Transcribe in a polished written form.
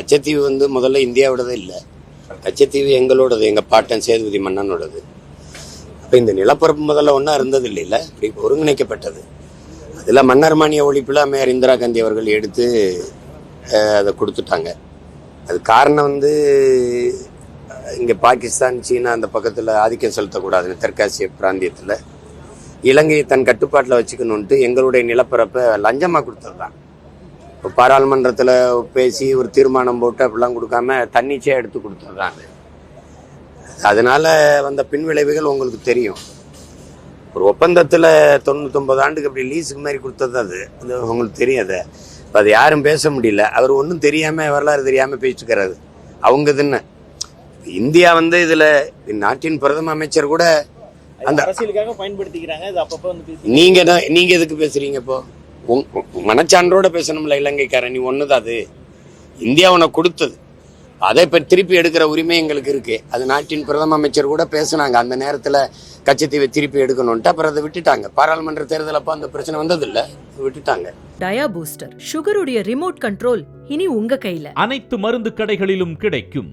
கச்சத்தீவு வந்து முதல்ல இந்தியாவோடதே இல்லை. கச்சத்தீவு எங்களோடது, எங்கள் பாட்டன் சேதுபதி மன்னனோடது. அப்போ இந்த நிலப்பரப்பு முதல்ல ஒன்றா இருந்தது இல்லைல்ல, இப்படி ஒருங்கிணைக்கப்பட்டது. அதில் மன்னர் மானிய ஒழிப்பில் அம்மையார் இந்திரா காந்தி அவர்கள் எடுத்து அதை கொடுத்துட்டாங்க. அது காரணம் வந்து இங்கே பாகிஸ்தான், சீனா அந்த பக்கத்தில் ஆதிக்கம் செலுத்தக்கூடாதுன்னு தெற்காசிய பிராந்தியத்தில் இலங்கையை தன் கட்டுப்பாட்டில் வச்சுக்கணுன்ட்டு எங்களுடைய நிலப்பரப்பை லஞ்சமாக கொடுத்தது தான். இப்போ பாராளுமன்றத்தில் பேசி ஒரு தீர்மானம் போட்டு அப்படிலாம் கொடுக்காம தன்னிச்சையாக எடுத்து கொடுத்தது தான். அதனால வந்த பின்விளைவுகள் உங்களுக்கு தெரியும். ஒரு ஒப்பந்தத்தில் 99 ஆண்டுக்கு அப்படி லீஸுக்கு மாதிரி கொடுத்தது அது உங்களுக்கு தெரியும். இப்போ அது யாரும் பேச முடியல. அவர் ஒன்றும் தெரியாமல், வரலாறு தெரியாமல் பேசிட்டுக்கிறாரு. அவங்க இதுன்னு இந்தியா வந்து இதில் நாட்டின் பிரதம அமைச்சர் கூட அந்த அரசியலுக்காக பயன்படுத்திக்கிறாங்க. நீங்க எதுக்கு பேசுறீங்க? இப்போ மனச்சான்றோட பேசணும்ல. இலங்கைக்காரன் நீ ஒண்ணுதான், அது இந்தியா உனக்கு கொடுத்தது, அதை இப்போ திருப்பி எடுக்கிற உரிமை எங்களுக்கு இருக்கு. அது நாட்டின் பிரதம அமைச்சர் கூட பேசுனாங்க அந்த நேரத்தில், கச்சத்தீவை திருப்பி எடுக்கணும்ட்டு. அப்புறம் அதை விட்டுட்டாங்க. பாராளுமன்ற தேர்தல் அப்போ அந்த பிரச்சனை வந்ததில்லை, விட்டுட்டாங்க. டயா பூஸ்டர் சுகருடைய ரிமோட் கண்ட்ரோல் இனி உங்க கையில. அனைத்து மருந்து கடைகளிலும் கிடைக்கும்.